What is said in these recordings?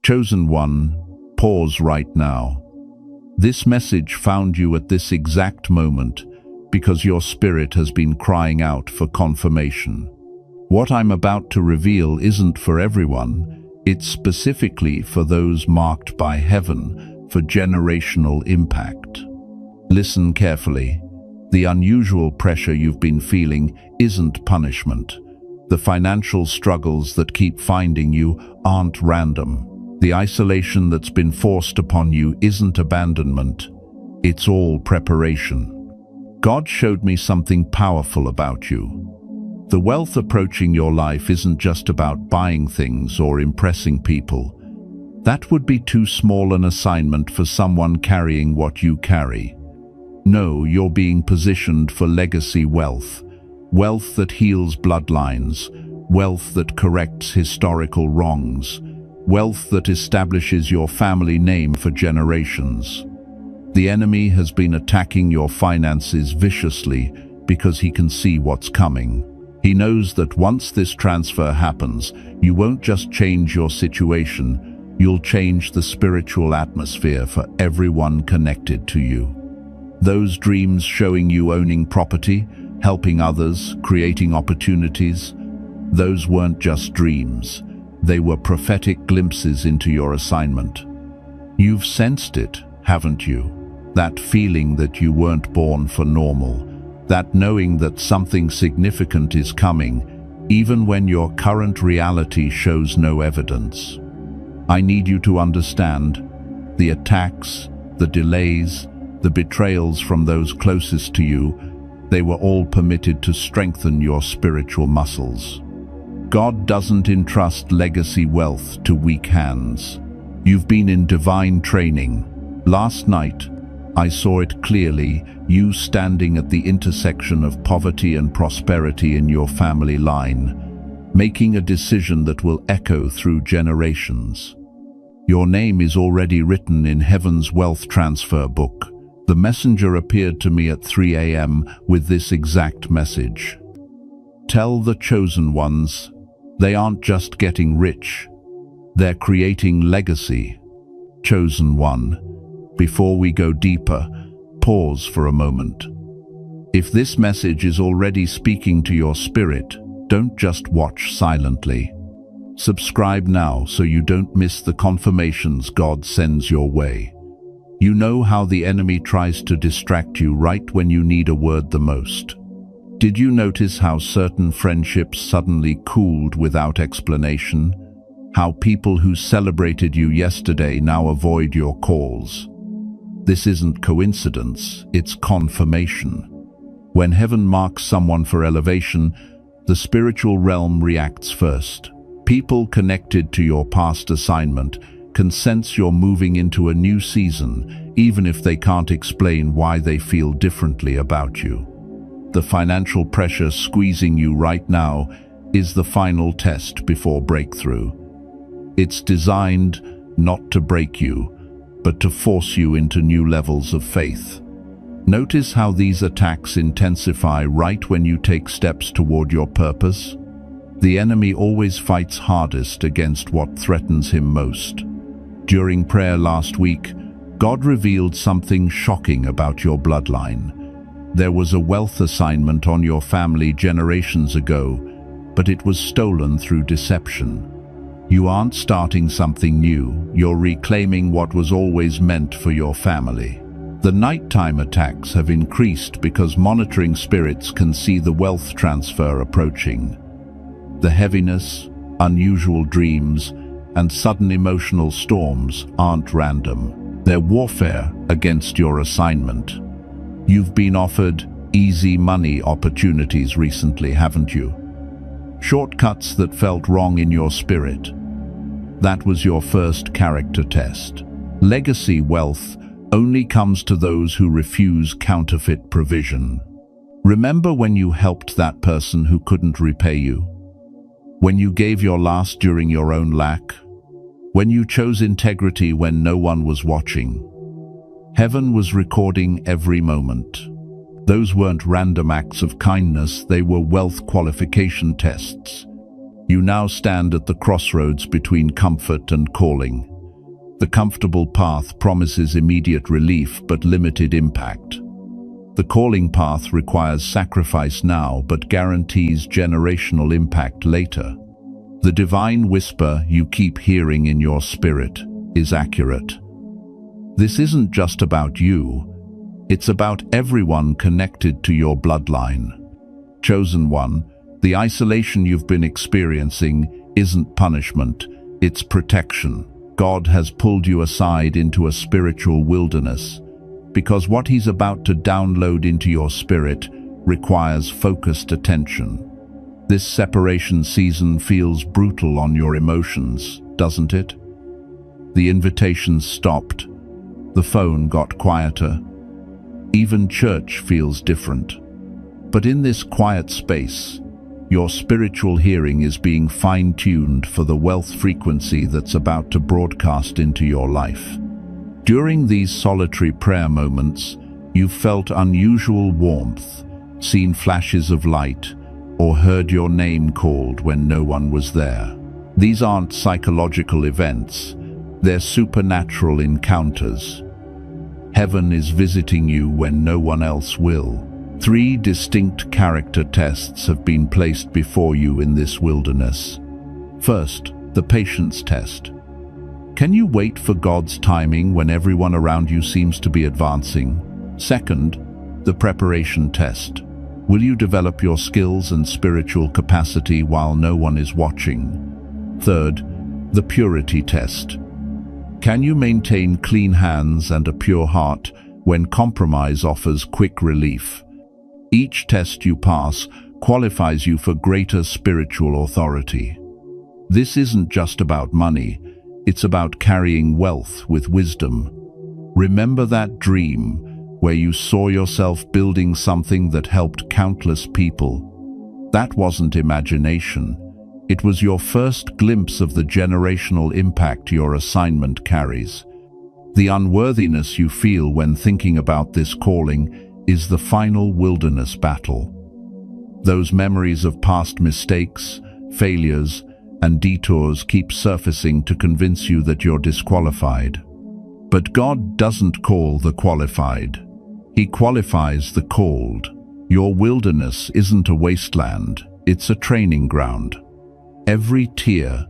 Chosen one, pause right now. This message found you at this exact moment because your spirit has been crying out for confirmation. What I'm about to reveal isn't for everyone, it's specifically for those marked by heaven for generational impact. Listen carefully. The unusual pressure you've been feeling isn't punishment. The financial struggles that keep finding you aren't random. The isolation that's been forced upon you isn't abandonment. It's all preparation. God showed me something powerful about you. The wealth approaching your life isn't just about buying things or impressing people. That would be too small an assignment for someone carrying what you carry. No, you're being positioned for legacy wealth. Wealth that heals bloodlines. Wealth that corrects historical wrongs. Wealth that establishes your family name for generations. The enemy has been attacking your finances viciously because he can see what's coming. He knows that once this transfer happens, you won't just change your situation, you'll change the spiritual atmosphere for everyone connected to you. Those dreams showing you owning property, helping others, creating opportunities, those weren't just dreams. They were prophetic glimpses into your assignment. You've sensed it, haven't you? That feeling that you weren't born for normal. That knowing that something significant is coming, even when your current reality shows no evidence. I need you to understand, the attacks, the delays, the betrayals from those closest to you, they were all permitted to strengthen your spiritual muscles. God doesn't entrust legacy wealth to weak hands. You've been in divine training. Last night, I saw it clearly, you standing at the intersection of poverty and prosperity in your family line, making a decision that will echo through generations. Your name is already written in heaven's wealth transfer book. The messenger appeared to me at 3 a.m. with this exact message. Tell the chosen ones, they aren't just getting rich, they're creating legacy. Chosen one, before we go deeper, pause for a moment. If this message is already speaking to your spirit, don't just watch silently. Subscribe now so you don't miss the confirmations God sends your way. You know how the enemy tries to distract you right when you need a word the most. Did you notice how certain friendships suddenly cooled without explanation? How people who celebrated you yesterday now avoid your calls? This isn't coincidence, it's confirmation. When heaven marks someone for elevation, the spiritual realm reacts first. People connected to your past assignment can sense you're moving into a new season, even if they can't explain why they feel differently about you. The financial pressure squeezing you right now is the final test before breakthrough. It's designed not to break you, but to force you into new levels of faith. Notice how these attacks intensify right when you take steps toward your purpose. The enemy always fights hardest against what threatens him most. During prayer last week, God revealed something shocking about your bloodline. There was a wealth assignment on your family generations ago, but it was stolen through deception. You aren't starting something new, you're reclaiming what was always meant for your family. The nighttime attacks have increased because monitoring spirits can see the wealth transfer approaching. The heaviness, unusual dreams, and sudden emotional storms aren't random. They're warfare against your assignment. You've been offered easy money opportunities recently, haven't you? Shortcuts that felt wrong in your spirit. That was your first character test. Legacy wealth only comes to those who refuse counterfeit provision. Remember when you helped that person who couldn't repay you? When you gave your last during your own lack? When you chose integrity when no one was watching? Heaven was recording every moment. Those weren't random acts of kindness, they were wealth qualification tests. You now stand at the crossroads between comfort and calling. The comfortable path promises immediate relief but limited impact. The calling path requires sacrifice now but guarantees generational impact later. The divine whisper you keep hearing in your spirit is accurate. This isn't just about you, it's about everyone connected to your bloodline. Chosen one, the isolation you've been experiencing isn't punishment, it's protection. God has pulled you aside into a spiritual wilderness, because what He's about to download into your spirit requires focused attention. This separation season feels brutal on your emotions, doesn't it? The invitations stopped. The phone got quieter. Even church feels different. But in this quiet space, your spiritual hearing is being fine-tuned for the wealth frequency that's about to broadcast into your life. During these solitary prayer moments, you've felt unusual warmth, seen flashes of light, or heard your name called when no one was there. These aren't psychological events, they're supernatural encounters. Heaven is visiting you when no one else will. 3 distinct character tests have been placed before you in this wilderness. First, the patience test. Can you wait for God's timing when everyone around you seems to be advancing? Second, the preparation test. Will you develop your skills and spiritual capacity while no one is watching? Third, the purity test. Can you maintain clean hands and a pure heart when compromise offers quick relief? Each test you pass qualifies you for greater spiritual authority. This isn't just about money, it's about carrying wealth with wisdom. Remember that dream where you saw yourself building something that helped countless people? That wasn't imagination. It was your first glimpse of the generational impact your assignment carries. The unworthiness you feel when thinking about this calling is the final wilderness battle. Those memories of past mistakes, failures, and detours keep surfacing to convince you that you're disqualified. But God doesn't call the qualified. He qualifies the called. Your wilderness isn't a wasteland, it's a training ground. Every tear,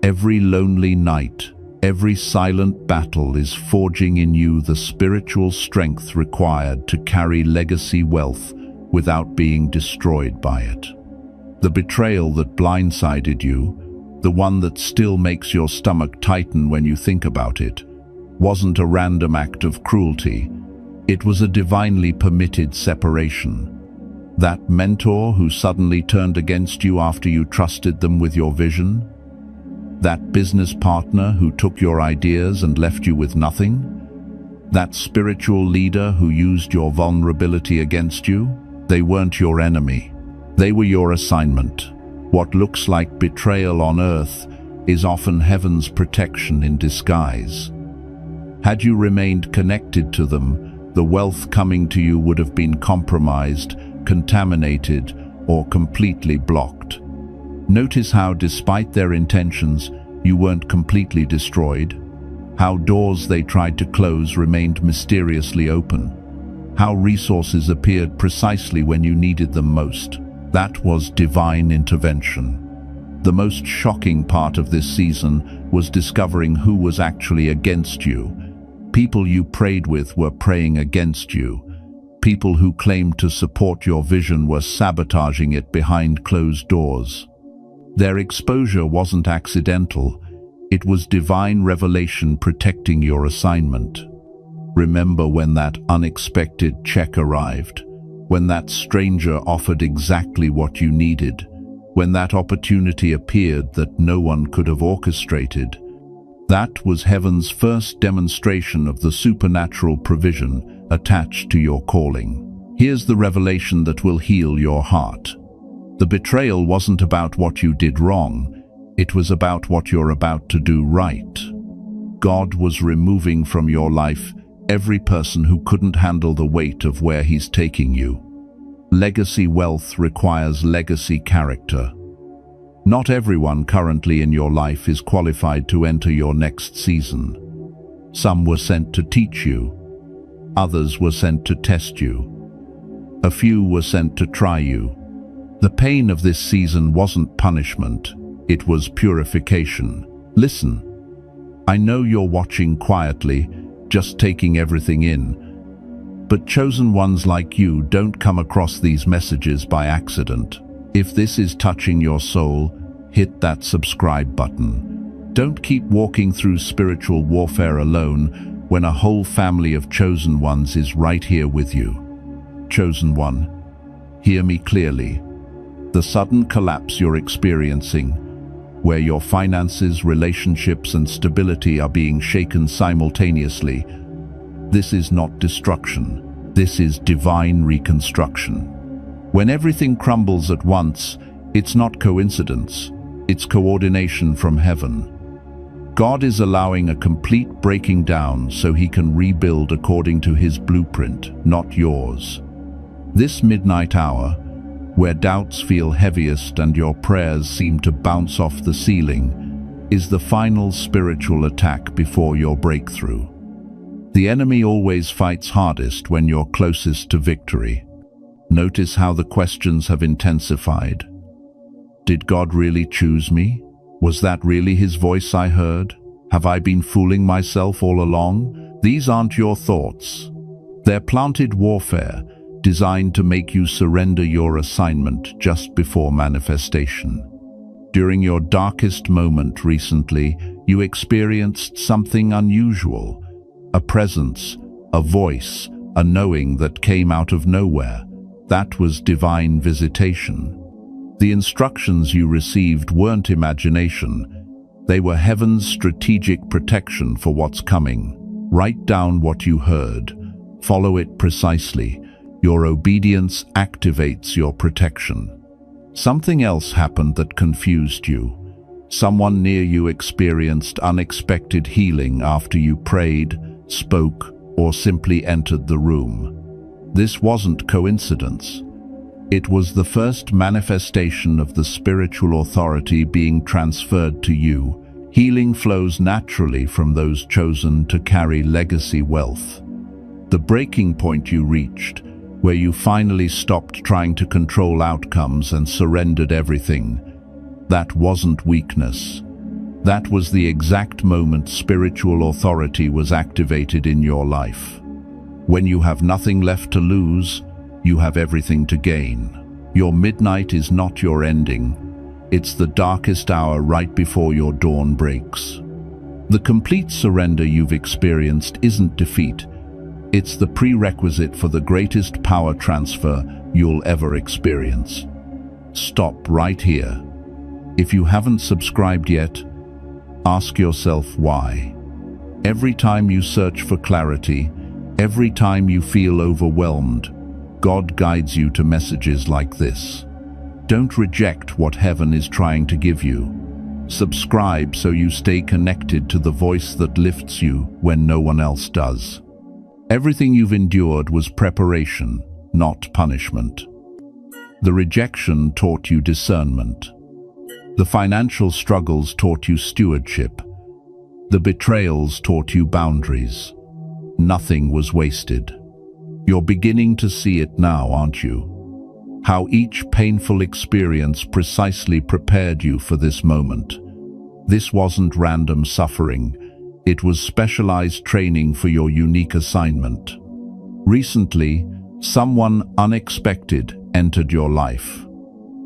every lonely night, every silent battle is forging in you the spiritual strength required to carry legacy wealth without being destroyed by it. The betrayal that blindsided you, the one that still makes your stomach tighten when you think about it, wasn't a random act of cruelty. It was a divinely permitted separation. That mentor who suddenly turned against you after you trusted them with your vision? That business partner who took your ideas and left you with nothing? That spiritual leader who used your vulnerability against you? They weren't your enemy. They were your assignment. What looks like betrayal on earth is often heaven's protection in disguise. Had you remained connected to them, the wealth coming to you would have been compromised, contaminated, or completely blocked. Notice how, despite their intentions, you weren't completely destroyed. How doors they tried to close remained mysteriously open. How resources appeared precisely when you needed them most. That was divine intervention. The most shocking part of this season was discovering who was actually against you. People you prayed with were praying against you. People who claimed to support your vision were sabotaging it behind closed doors. Their exposure wasn't accidental. It was divine revelation protecting your assignment. Remember when that unexpected check arrived? When that stranger offered exactly what you needed? When that opportunity appeared that no one could have orchestrated? That was heaven's first demonstration of the supernatural provision attached to your calling. Here's the revelation that will heal your heart. The betrayal wasn't about what you did wrong, it was about what you're about to do right. God was removing from your life every person who couldn't handle the weight of where He's taking you. Legacy wealth requires legacy character. Not everyone currently in your life is qualified to enter your next season. Some were sent to teach you. Others were sent to test you. A few were sent to try you. The pain of this season wasn't punishment, it was purification. Listen, I know you're watching quietly, just taking everything in. But chosen ones like you don't come across these messages by accident. If this is touching your soul, hit that subscribe button. Don't keep walking through spiritual warfare alone when a whole family of chosen ones is right here with you. Chosen one, hear me clearly. The sudden collapse you're experiencing, where your finances, relationships, and stability are being shaken simultaneously, this is not destruction. This is divine reconstruction. When everything crumbles at once, it's not coincidence. It's coordination from heaven. God is allowing a complete breaking down so He can rebuild according to His blueprint, not yours. This midnight hour, where doubts feel heaviest and your prayers seem to bounce off the ceiling, is the final spiritual attack before your breakthrough. The enemy always fights hardest when you're closest to victory. Notice how the questions have intensified. Did God really choose me? Was that really His voice I heard? Have I been fooling myself all along? These aren't your thoughts. They're planted warfare, designed to make you surrender your assignment just before manifestation. During your darkest moment recently, you experienced something unusual. A presence, a voice, a knowing that came out of nowhere. That was divine visitation. The instructions you received weren't imagination. They were heaven's strategic protection for what's coming. Write down what you heard. Follow it precisely. Your obedience activates your protection. Something else happened that confused you. Someone near you experienced unexpected healing after you prayed, spoke, or simply entered the room. This wasn't coincidence. It was the first manifestation of the spiritual authority being transferred to you. Healing flows naturally from those chosen to carry legacy wealth. The breaking point you reached, where you finally stopped trying to control outcomes and surrendered everything, that wasn't weakness. That was the exact moment spiritual authority was activated in your life. When you have nothing left to lose, you have everything to gain. Your midnight is not your ending. It's the darkest hour right before your dawn breaks. The complete surrender you've experienced isn't defeat. It's the prerequisite for the greatest power transfer you'll ever experience. Stop right here. If you haven't subscribed yet, ask yourself why. Every time you search for clarity, every time you feel overwhelmed, God guides you to messages like this. Don't reject what heaven is trying to give you. Subscribe so you stay connected to the voice that lifts you when no one else does. Everything you've endured was preparation, not punishment. The rejection taught you discernment. The financial struggles taught you stewardship. The betrayals taught you boundaries. Nothing was wasted. You're beginning to see it now, aren't you? How each painful experience precisely prepared you for this moment. This wasn't random suffering. It was specialized training for your unique assignment. Recently, someone unexpected entered your life.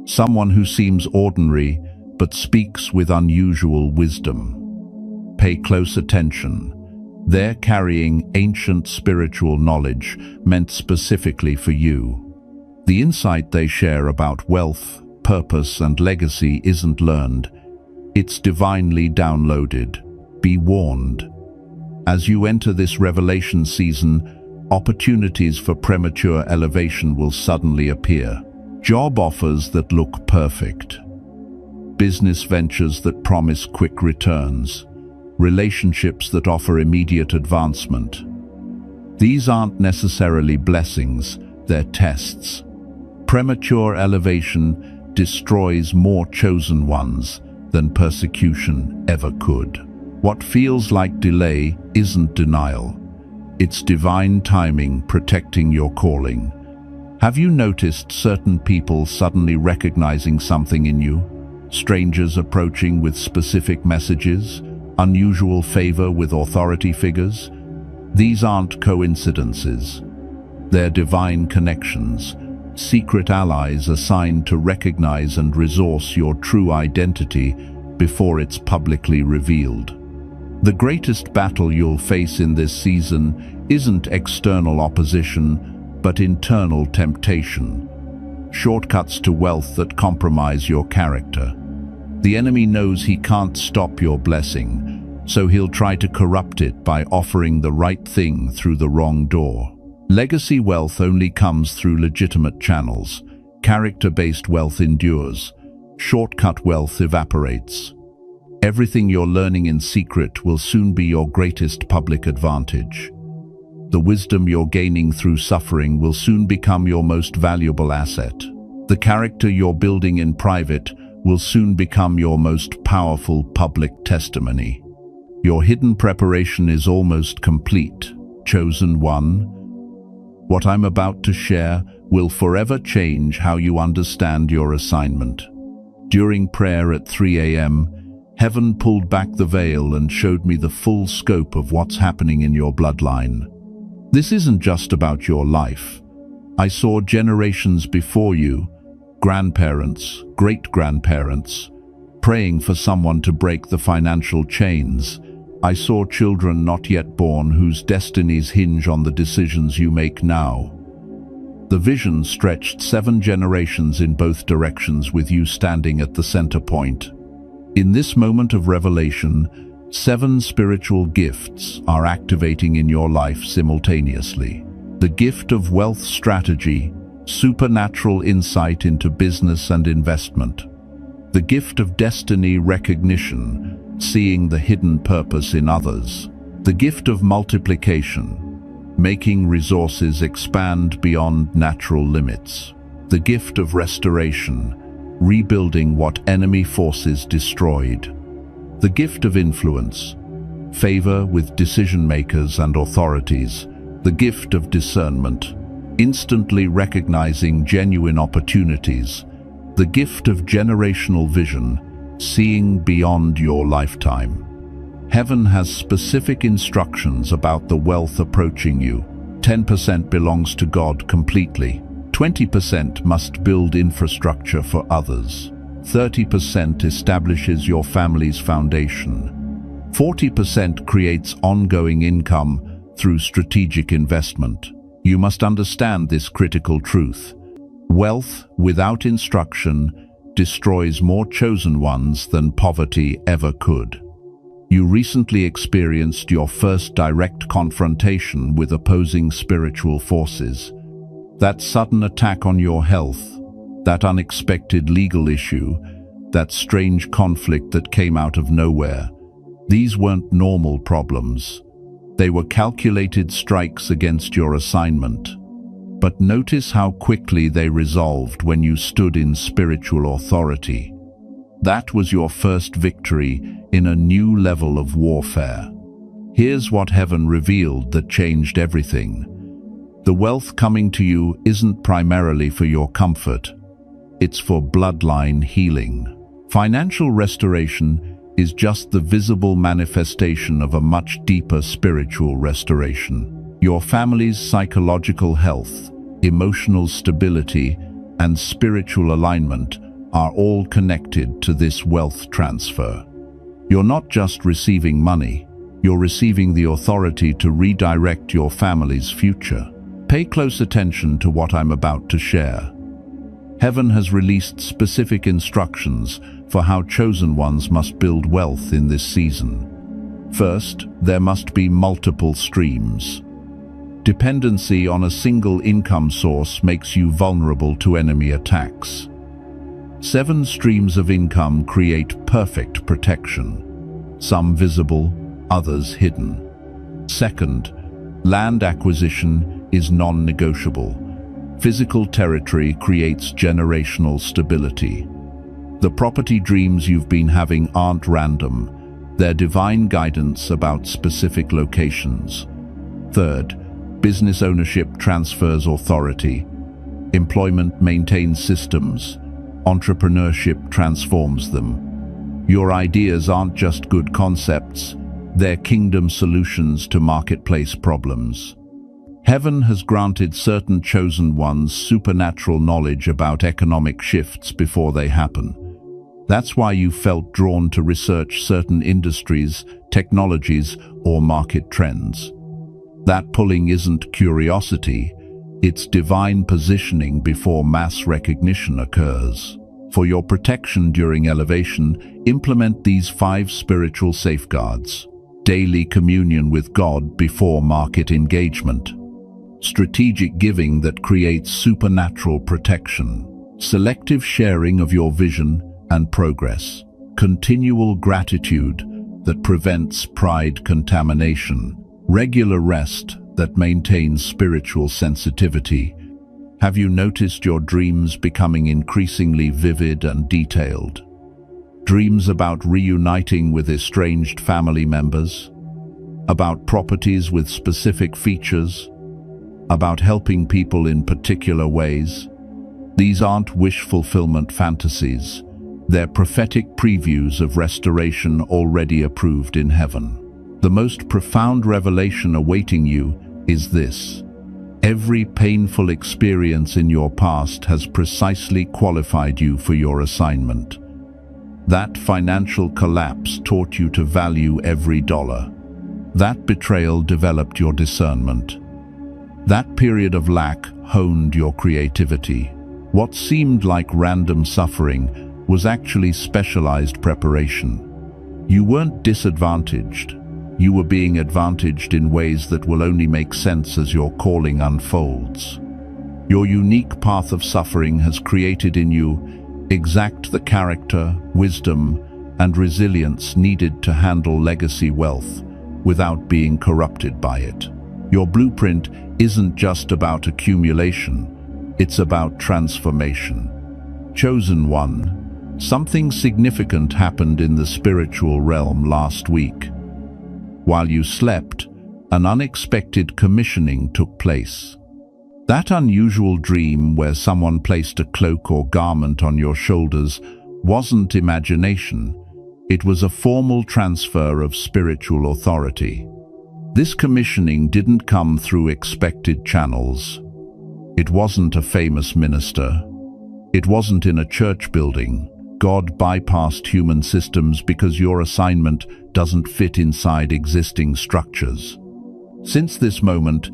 Someone who seems ordinary but speaks with unusual wisdom. Pay close attention. They're carrying ancient spiritual knowledge meant specifically for you. The insight they share about wealth, purpose, and legacy isn't learned. It's divinely downloaded. Be warned. As you enter this revelation season, opportunities for premature elevation will suddenly appear. Job offers that look perfect. Business ventures that promise quick returns. Relationships that offer immediate advancement. These aren't necessarily blessings, they're tests. Premature elevation destroys more chosen ones than persecution ever could. What feels like delay isn't denial. It's divine timing protecting your calling. Have you noticed certain people suddenly recognizing something in you? Strangers approaching with specific messages? Unusual favor with authority figures? These aren't coincidences. They're divine connections, secret allies assigned to recognize and resource your true identity before it's publicly revealed. The greatest battle you'll face in this season isn't external opposition, but internal temptation. Shortcuts to wealth that compromise your character. The enemy knows he can't stop your blessing, so he'll try to corrupt it by offering the right thing through the wrong door. Legacy wealth only comes through legitimate channels. Character-based wealth endures. Shortcut wealth evaporates. Everything you're learning in secret will soon be your greatest public advantage. The wisdom you're gaining through suffering will soon become your most valuable asset. The character you're building in private will soon become your most powerful public testimony. Your hidden preparation is almost complete, chosen one. What I'm about to share will forever change how you understand your assignment. During prayer at 3 a.m., heaven pulled back the veil and showed me the full scope of what's happening in your bloodline. This isn't just about your life. I saw generations before you, grandparents, great-grandparents, praying for someone to break the financial chains. I saw children not yet born whose destinies hinge on the decisions you make now. The vision stretched 7 generations in both directions, with you standing at the center point. In this moment of revelation, 7 spiritual gifts are activating in your life simultaneously. The gift of wealth strategy, supernatural insight into business and investment. The gift of destiny recognition, seeing the hidden purpose in others. The gift of multiplication, making resources expand beyond natural limits. The gift of restoration, rebuilding what enemy forces destroyed. The gift of influence, favor with decision-makers and authorities. The gift of discernment, instantly recognizing genuine opportunities. The gift of generational vision, seeing beyond your lifetime. Heaven has specific instructions about the wealth approaching you. 10% belongs to God completely. 20% must build infrastructure for others. 30% establishes your family's foundation. 40% creates ongoing income through strategic investment. You must understand this critical truth. Wealth without instruction destroys more chosen ones than poverty ever could. You recently experienced your first direct confrontation with opposing spiritual forces. That sudden attack on your health, that unexpected legal issue, that strange conflict that came out of nowhere. These weren't normal problems. They were calculated strikes against your assignment. But notice how quickly they resolved when you stood in spiritual authority. That was your first victory in a new level of warfare. Here's what heaven revealed that changed everything. The wealth coming to you isn't primarily for your comfort. It's for bloodline healing. Financial restoration is just the visible manifestation of a much deeper spiritual restoration. Your family's psychological health, emotional stability, and spiritual alignment are all connected to this wealth transfer. You're not just receiving money, you're receiving the authority to redirect your family's future. Pay close attention to what I'm about to share. Heaven has released specific instructions for how chosen ones must build wealth in this season. First, there must be multiple streams. Dependency on a single income source makes you vulnerable to enemy attacks. 7 streams of income create perfect protection, some visible, others hidden. Second, land acquisition is non-negotiable. Physical territory creates generational stability. The property dreams you've been having aren't random. their divine guidance about specific locations. Third, business ownership transfers authority. Employment maintains systems. Entrepreneurship transforms them. Your ideas aren't just good concepts, they're kingdom solutions to marketplace problems. Heaven has granted certain chosen ones supernatural knowledge about economic shifts before they happen. That's why you felt drawn to research certain industries, technologies, or market trends. That pulling isn't curiosity, it's divine positioning before mass recognition occurs. For your protection during elevation, implement these 5 spiritual safeguards. Daily communion with God before market engagement. Strategic giving that creates supernatural protection. Selective sharing of your vision and progress. Continual gratitude that prevents pride contamination. Regular rest that maintains spiritual sensitivity. Have you noticed your dreams becoming increasingly vivid and detailed? Dreams about reuniting with estranged family members? About properties with specific features? About helping people in particular ways? These aren't wish fulfillment fantasies. They're prophetic previews of restoration already approved in heaven. The most profound revelation awaiting you is this. Every painful experience in your past has precisely qualified you for your assignment. That financial collapse taught you to value every dollar. That betrayal developed your discernment. That period of lack honed your creativity. What seemed like random suffering was actually specialized preparation. You weren't disadvantaged. You were being advantaged in ways that will only make sense as your calling unfolds. Your unique path of suffering has created in you exact the character, wisdom, and resilience needed to handle legacy wealth without being corrupted by it. Your blueprint isn't just about accumulation, it's about transformation. Chosen one, something significant happened in the spiritual realm last week. While you slept, an unexpected commissioning took place. That unusual dream where someone placed a cloak or garment on your shoulders wasn't imagination. It was a formal transfer of spiritual authority. This commissioning didn't come through expected channels. It wasn't a famous minister. It wasn't in a church building. God bypassed human systems because your assignment doesn't fit inside existing structures. Since this moment,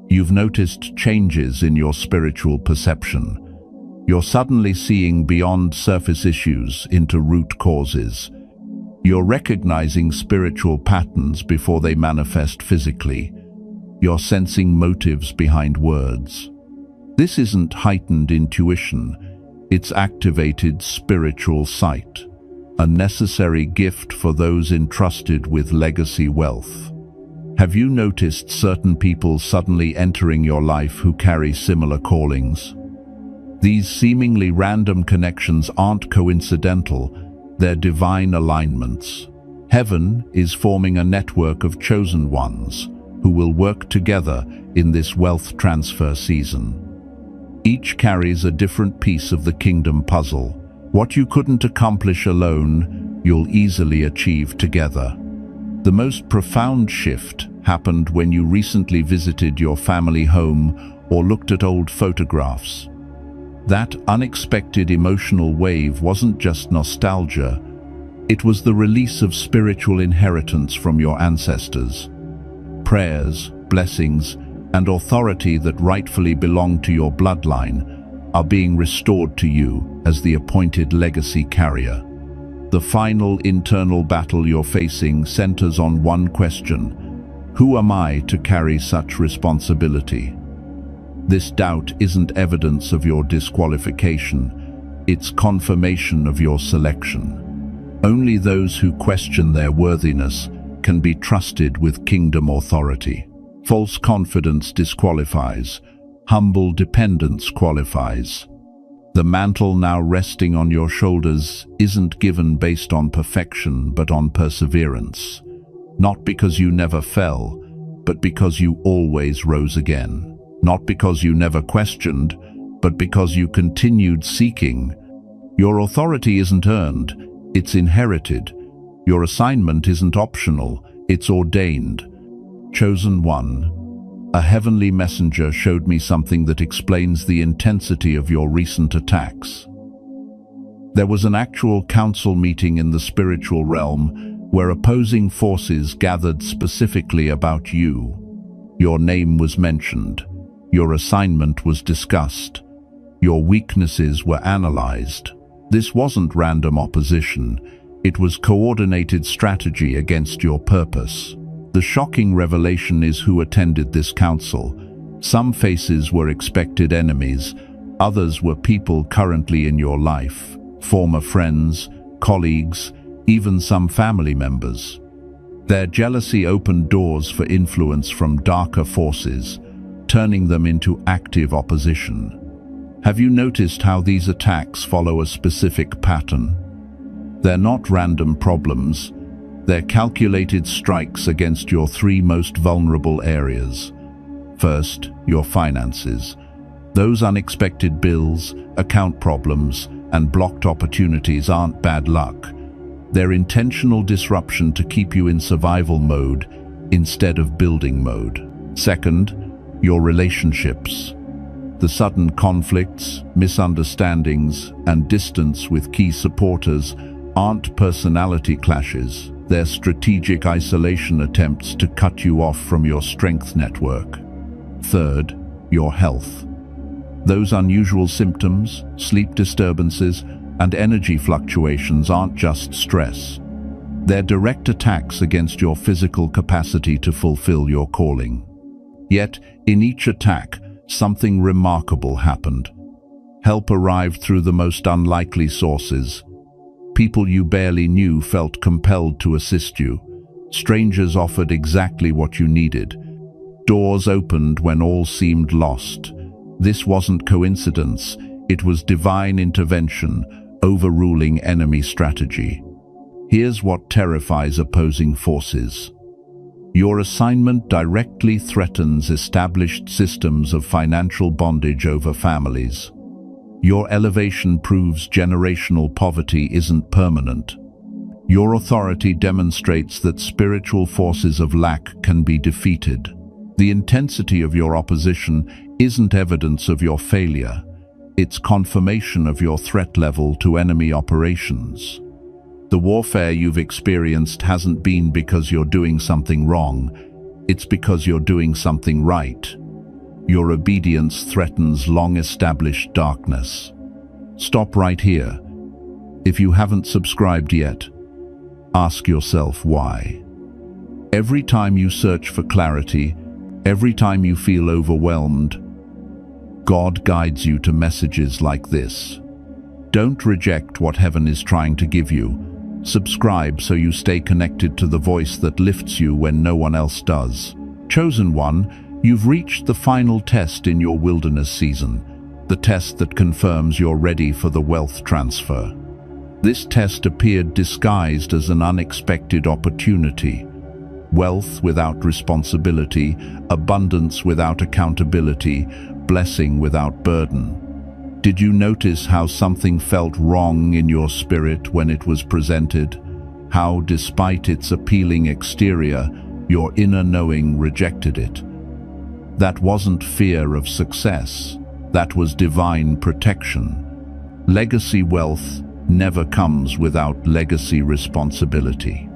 you've noticed changes in your spiritual perception. You're suddenly seeing beyond surface issues into root causes. You're recognizing spiritual patterns before they manifest physically. You're sensing motives behind words. This isn't heightened intuition, it's activated spiritual sight, a necessary gift for those entrusted with legacy wealth. Have you noticed certain people suddenly entering your life who carry similar callings? These seemingly random connections aren't coincidental, they're divine alignments. Heaven is forming a network of chosen ones who will work together in this wealth transfer season. Each carries a different piece of the kingdom puzzle. What you couldn't accomplish alone, you'll easily achieve together. The most profound shift happened when you recently visited your family home or looked at old photographs. That unexpected emotional wave wasn't just nostalgia, it was the release of spiritual inheritance from your ancestors. Prayers, blessings, and authority that rightfully belonged to your bloodline are being restored to you as the appointed legacy carrier. The final internal battle you're facing centers on one question: who am I to carry such responsibility? This doubt isn't evidence of your disqualification, it's confirmation of your selection. Only those who question their worthiness can be trusted with kingdom authority. False confidence disqualifies, humble dependence qualifies. The mantle now resting on your shoulders isn't given based on perfection but on perseverance. Not because you never fell, but because you always rose again. Not because you never questioned, but because you continued seeking. Your authority isn't earned, it's inherited. Your assignment isn't optional, it's ordained. Chosen one. A heavenly messenger showed me something that explains the intensity of your recent attacks. There was an actual council meeting in the spiritual realm where opposing forces gathered specifically about you. Your name was mentioned. Your assignment was discussed. Your weaknesses were analyzed. This wasn't random opposition. It was coordinated strategy against your purpose. The shocking revelation is who attended this council. Some faces were expected enemies, others were people currently in your life, former friends, colleagues, even some family members. Their jealousy opened doors for influence from darker forces, turning them into active opposition. Have you noticed how these attacks follow a specific pattern? They're not random problems. They're calculated strikes against your three most vulnerable areas. First, your finances. Those unexpected bills, account problems, and blocked opportunities aren't bad luck. They're intentional disruption to keep you in survival mode instead of building mode. Second, your relationships. The sudden conflicts, misunderstandings, and distance with key supporters aren't personality clashes. They're strategic isolation attempts to cut you off from your strength network. Third, your health. Those unusual symptoms, sleep disturbances, and energy fluctuations aren't just stress. They're direct attacks against your physical capacity to fulfill your calling. Yet, in each attack, something remarkable happened. Help arrived through the most unlikely sources. People you barely knew felt compelled to assist you. Strangers offered exactly what you needed. Doors opened when all seemed lost. This wasn't coincidence, it was divine intervention, overruling enemy strategy. Here's what terrifies opposing forces. Your assignment directly threatens established systems of financial bondage over families. Your elevation proves generational poverty isn't permanent. Your authority demonstrates that spiritual forces of lack can be defeated. The intensity of your opposition isn't evidence of your failure. It's confirmation of your threat level to enemy operations. The warfare you've experienced hasn't been because you're doing something wrong. It's because you're doing something right. Your obedience threatens long-established darkness. Stop right here. If you haven't subscribed yet, ask yourself why. Every time you search for clarity, every time you feel overwhelmed, God guides you to messages like this. Don't reject what heaven is trying to give you. Subscribe so you stay connected to the voice that lifts you when no one else does. Chosen one, you've reached the final test in your wilderness season, the test that confirms you're ready for the wealth transfer. This test appeared disguised as an unexpected opportunity. Wealth without responsibility, abundance without accountability, blessing without burden. Did you notice how something felt wrong in your spirit when it was presented? How, despite its appealing exterior, your inner knowing rejected it? That wasn't fear of success. That was divine protection. Legacy wealth never comes without legacy responsibility.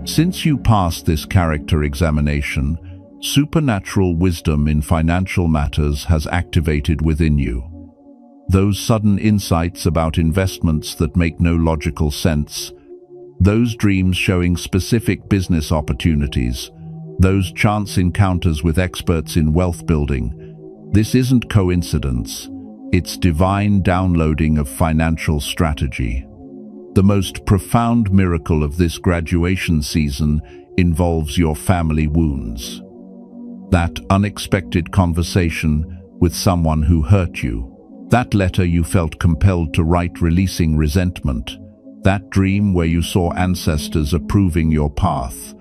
Since you passed this character examination, supernatural wisdom in financial matters has activated within you. Those sudden insights about investments that make no logical sense, those dreams showing specific business opportunities, those chance encounters with experts in wealth building. This isn't coincidence, it's divine downloading of financial strategy. The most profound miracle of this graduation season involves your family wounds. That unexpected conversation with someone who hurt you. That letter you felt compelled to write releasing resentment. That dream where you saw ancestors approving your path.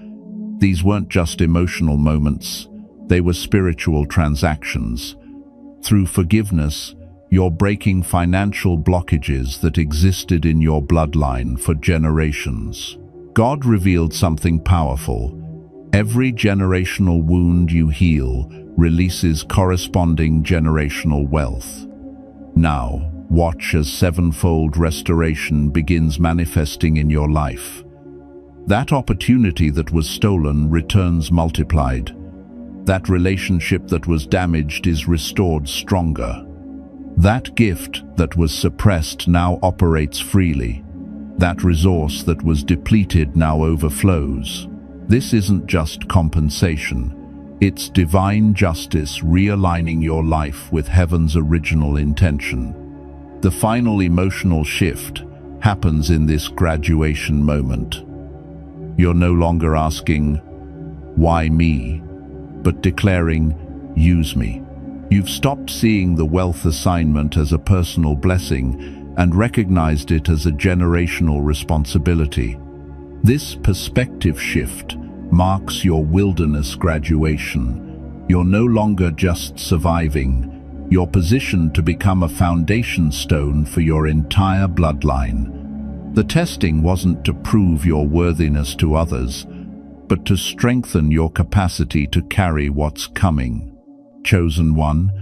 These weren't just emotional moments, they were spiritual transactions. Through forgiveness, you're breaking financial blockages that existed in your bloodline for generations. God revealed something powerful. Every generational wound you heal releases corresponding generational wealth. Now, watch as sevenfold restoration begins manifesting in your life. That opportunity that was stolen returns multiplied. That relationship that was damaged is restored stronger. That gift that was suppressed now operates freely. That resource that was depleted now overflows. This isn't just compensation. It's divine justice realigning your life with heaven's original intention. The final emotional shift happens in this graduation moment. You're no longer asking, "Why me?" but declaring, "Use me." You've stopped seeing the wealth assignment as a personal blessing and recognized it as a generational responsibility. This perspective shift marks your wilderness graduation. You're no longer just surviving. You're positioned to become a foundation stone for your entire bloodline. The testing wasn't to prove your worthiness to others, but to strengthen your capacity to carry what's coming. Chosen one,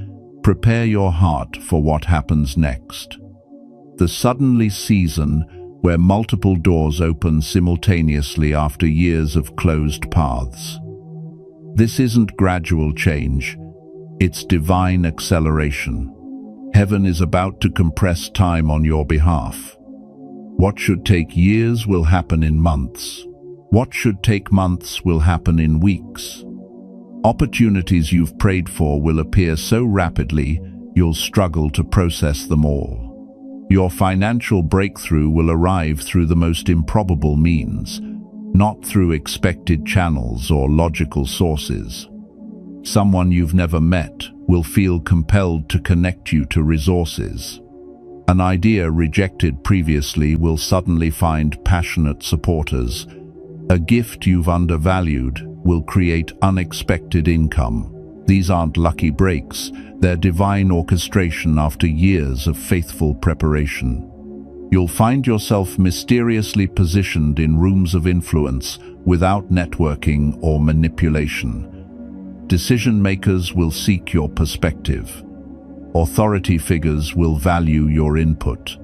prepare your heart for what happens next. The suddenly season where multiple doors open simultaneously after years of closed paths. This isn't gradual change, it's divine acceleration. Heaven is about to compress time on your behalf. What should take years will happen in months. What should take months will happen in weeks. Opportunities you've prayed for will appear so rapidly, you'll struggle to process them all. Your financial breakthrough will arrive through the most improbable means, not through expected channels or logical sources. Someone you've never met will feel compelled to connect you to resources. An idea rejected previously will suddenly find passionate supporters. A gift you've undervalued will create unexpected income. These aren't lucky breaks, they're divine orchestration after years of faithful preparation. You'll find yourself mysteriously positioned in rooms of influence without networking or manipulation. Decision makers will seek your perspective. Authority figures will value your input.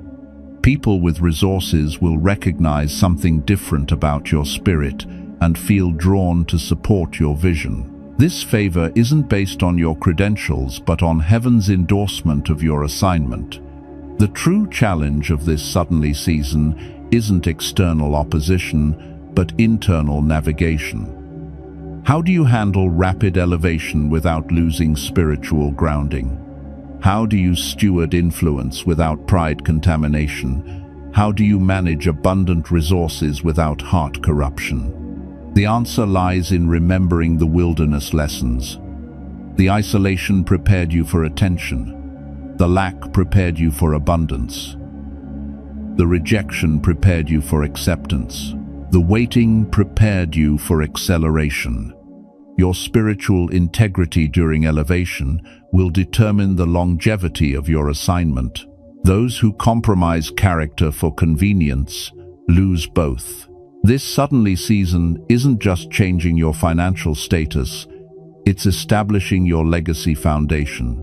People with resources will recognize something different about your spirit and feel drawn to support your vision. This favor isn't based on your credentials, but on heaven's endorsement of your assignment. The true challenge of this suddenly season isn't external opposition, but internal navigation. How do you handle rapid elevation without losing spiritual grounding? How do you steward influence without pride contamination? How do you manage abundant resources without heart corruption? The answer lies in remembering the wilderness lessons. The isolation prepared you for attention. The lack prepared you for abundance. The rejection prepared you for acceptance. The waiting prepared you for acceleration. Your spiritual integrity during elevation will determine the longevity of your assignment. Those who compromise character for convenience lose both. This suddenly season isn't just changing your financial status, it's establishing your legacy foundation.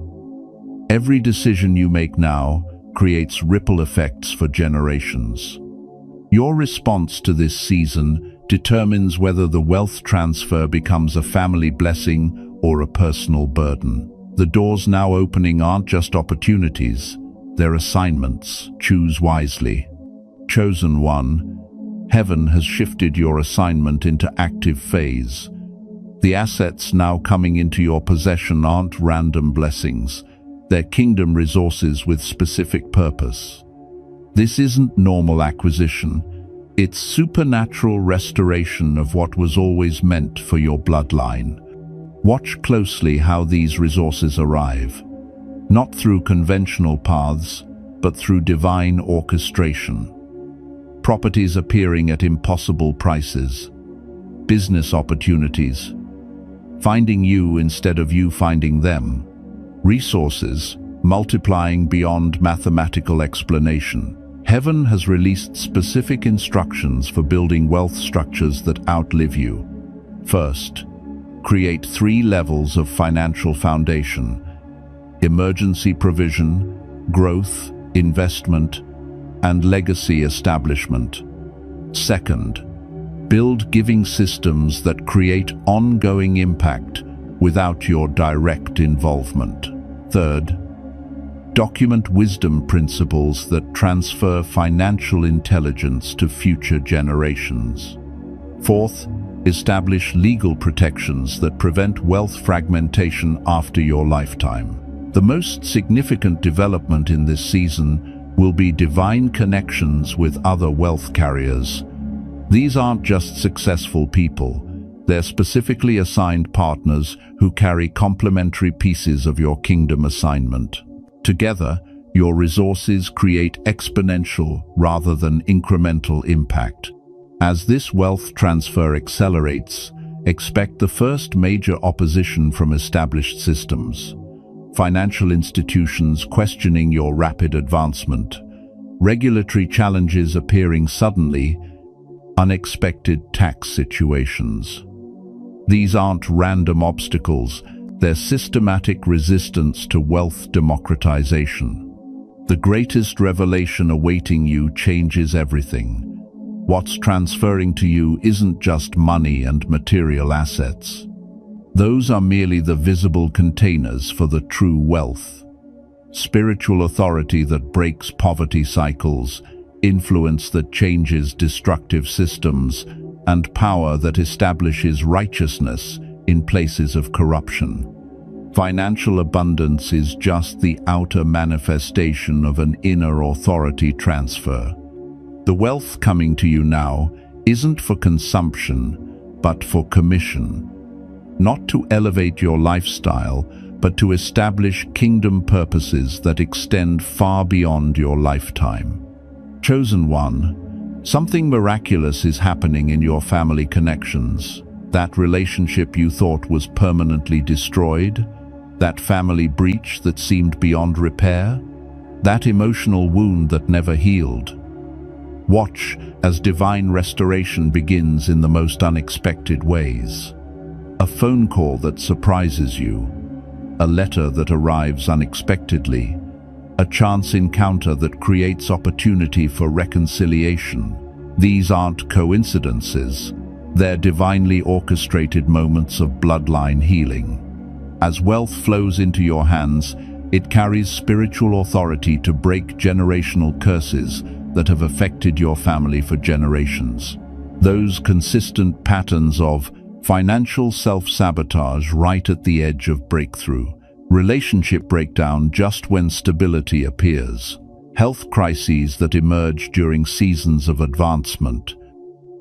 Every decision you make now creates ripple effects for generations. Your response to this season determines whether the wealth transfer becomes a family blessing or a personal burden. The doors now opening aren't just opportunities, they're assignments. Choose wisely. Chosen one, heaven has shifted your assignment into active phase. The assets now coming into your possession aren't random blessings, they're kingdom resources with specific purpose. This isn't normal acquisition, it's supernatural restoration of what was always meant for your bloodline. Watch closely how these resources arrive. not through conventional paths, but through divine orchestration. Properties appearing at impossible prices, business opportunities, finding you instead of you finding them, resources multiplying beyond mathematical explanation. Heaven has released specific instructions for building wealth structures that outlive you. First, create 3 levels of financial foundation: emergency provision, growth, investment, and legacy establishment. Second, build giving systems that create ongoing impact without your direct involvement. Third, document wisdom principles that transfer financial intelligence to future generations. Fourth, establish legal protections that prevent wealth fragmentation after your lifetime. The most significant development in this season will be divine connections with other wealth carriers. These aren't just successful people, they're specifically assigned partners who carry complementary pieces of your kingdom assignment. Together, your resources create exponential rather than incremental impact. As this wealth transfer accelerates, expect the first major opposition from established systems. Financial institutions questioning your rapid advancement, regulatory challenges appearing suddenly, unexpected tax situations. These aren't random obstacles, they're systematic resistance to wealth democratization. The greatest revelation awaiting you changes everything. What's transferring to you isn't just money and material assets. Those are merely the visible containers for the true wealth. Spiritual authority that breaks poverty cycles, influence that changes destructive systems, and power that establishes righteousness in places of corruption. Financial abundance is just the outer manifestation of an inner authority transfer. The wealth coming to you now isn't for consumption, but for commission. Not to elevate your lifestyle, but to establish kingdom purposes that extend far beyond your lifetime. Chosen one, something miraculous is happening in your family connections. That relationship you thought was permanently destroyed, that family breach that seemed beyond repair, that emotional wound that never healed. Watch as divine restoration begins in the most unexpected ways. A phone call that surprises you, a letter that arrives unexpectedly, a chance encounter that creates opportunity for reconciliation. These aren't coincidences, they're divinely orchestrated moments of bloodline healing. As wealth flows into your hands, it carries spiritual authority to break generational curses that have affected your family for generations. Those consistent patterns of financial self-sabotage right at the edge of breakthrough, relationship breakdown just when stability appears, health crises that emerge during seasons of advancement,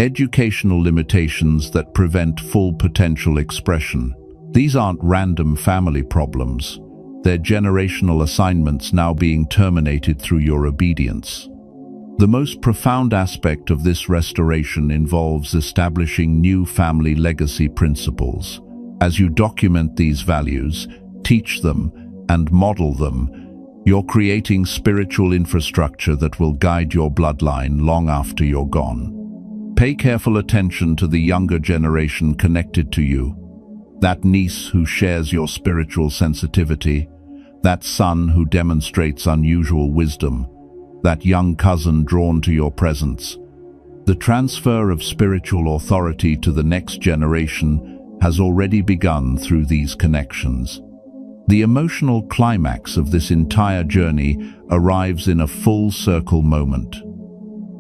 educational limitations that prevent full potential expression. These aren't random family problems, they're generational assignments now being terminated through your obedience. The most profound aspect of this restoration involves establishing new family legacy principles. As you document these values, teach them, and model them, you're creating spiritual infrastructure that will guide your bloodline long after you're gone. Pay careful attention to the younger generation connected to you, that niece who shares your spiritual sensitivity, that son who demonstrates unusual wisdom, that young cousin drawn to your presence. The transfer of spiritual authority to the next generation has already begun through these connections. The emotional climax of this entire journey arrives in a full circle moment.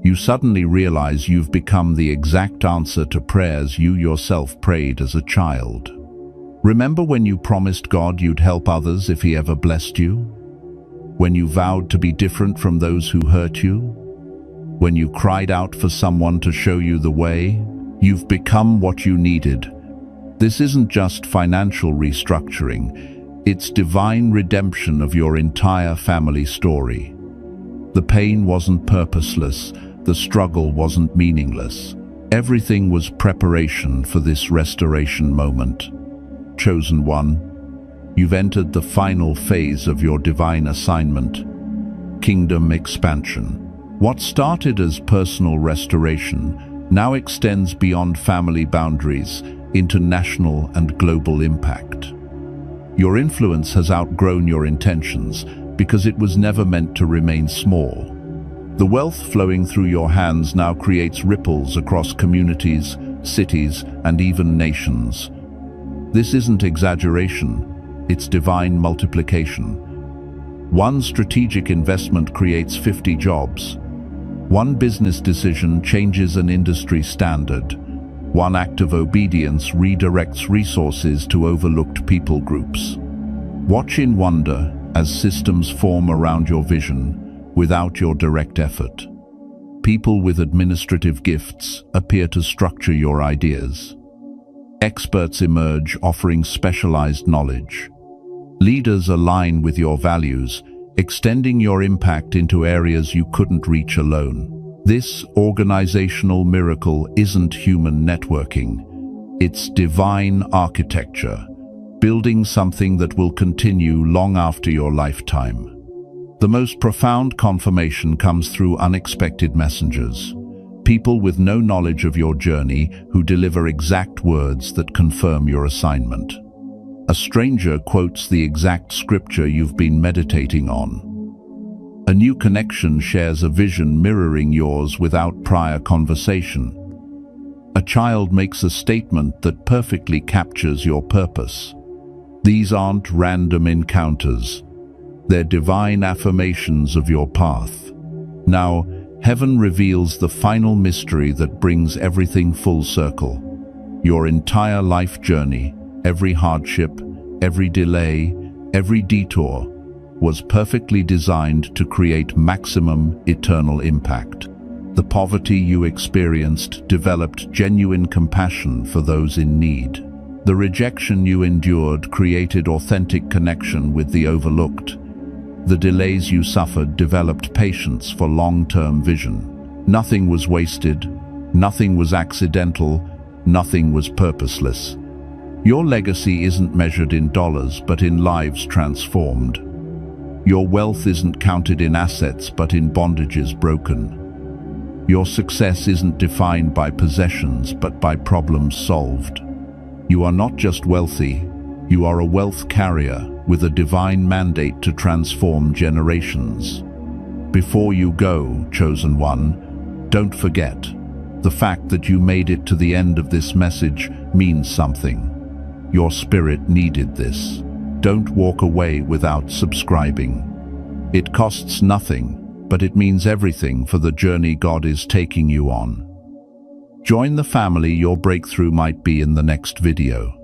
You suddenly realize you've become the exact answer to prayers you yourself prayed as a child. Remember when you promised God you'd help others if He ever blessed you? When you vowed to be different from those who hurt you? When you cried out for someone to show you the way? You've become what you needed. This isn't just financial restructuring, It's divine redemption of your entire family story. The pain wasn't purposeless, the struggle wasn't meaningless. Everything was preparation for this restoration moment. Chosen one, you've entered the final phase of your divine assignment, kingdom expansion. What started as personal restoration now extends beyond family boundaries into national and global impact. Your influence has outgrown your intentions because it was never meant to remain small. The wealth flowing through your hands now creates ripples across communities, cities, and even nations. This isn't exaggeration, it's divine multiplication. One strategic investment creates 50 jobs. One business decision changes an industry standard. One act of obedience redirects resources to overlooked people groups. Watch in wonder as systems form around your vision without your direct effort. People with administrative gifts appear to structure your ideas. Experts emerge offering specialized knowledge. Leaders align with your values, extending your impact into areas you couldn't reach alone. This organizational miracle isn't human networking. It's divine architecture, building something that will continue long after your lifetime. The most profound confirmation comes through unexpected messengers. People with no knowledge of your journey who deliver exact words that confirm your assignment. A stranger quotes the exact scripture you've been meditating on. A new connection shares a vision mirroring yours without prior conversation. A child makes a statement that perfectly captures your purpose. These aren't random encounters. They're divine affirmations of your path. Now, heaven reveals the final mystery that brings everything full circle. Your entire life journey, every hardship, every delay, every detour, was perfectly designed to create maximum eternal impact. The poverty you experienced developed genuine compassion for those in need. The rejection you endured created authentic connection with the overlooked. The delays you suffered developed patience for long-term vision. Nothing was wasted, nothing was accidental, nothing was purposeless. Your legacy isn't measured in dollars, but in lives transformed. Your wealth isn't counted in assets, but in bondages broken. Your success isn't defined by possessions, but by problems solved. You are not just wealthy, you are a wealth carrier with a divine mandate to transform generations. Before you go, chosen one, don't forget, the fact that you made it to the end of this message means something. Your spirit needed this. Don't walk away without subscribing. It costs nothing, but it means everything for the journey God is taking you on. Join the family. Your breakthrough might be in the next video.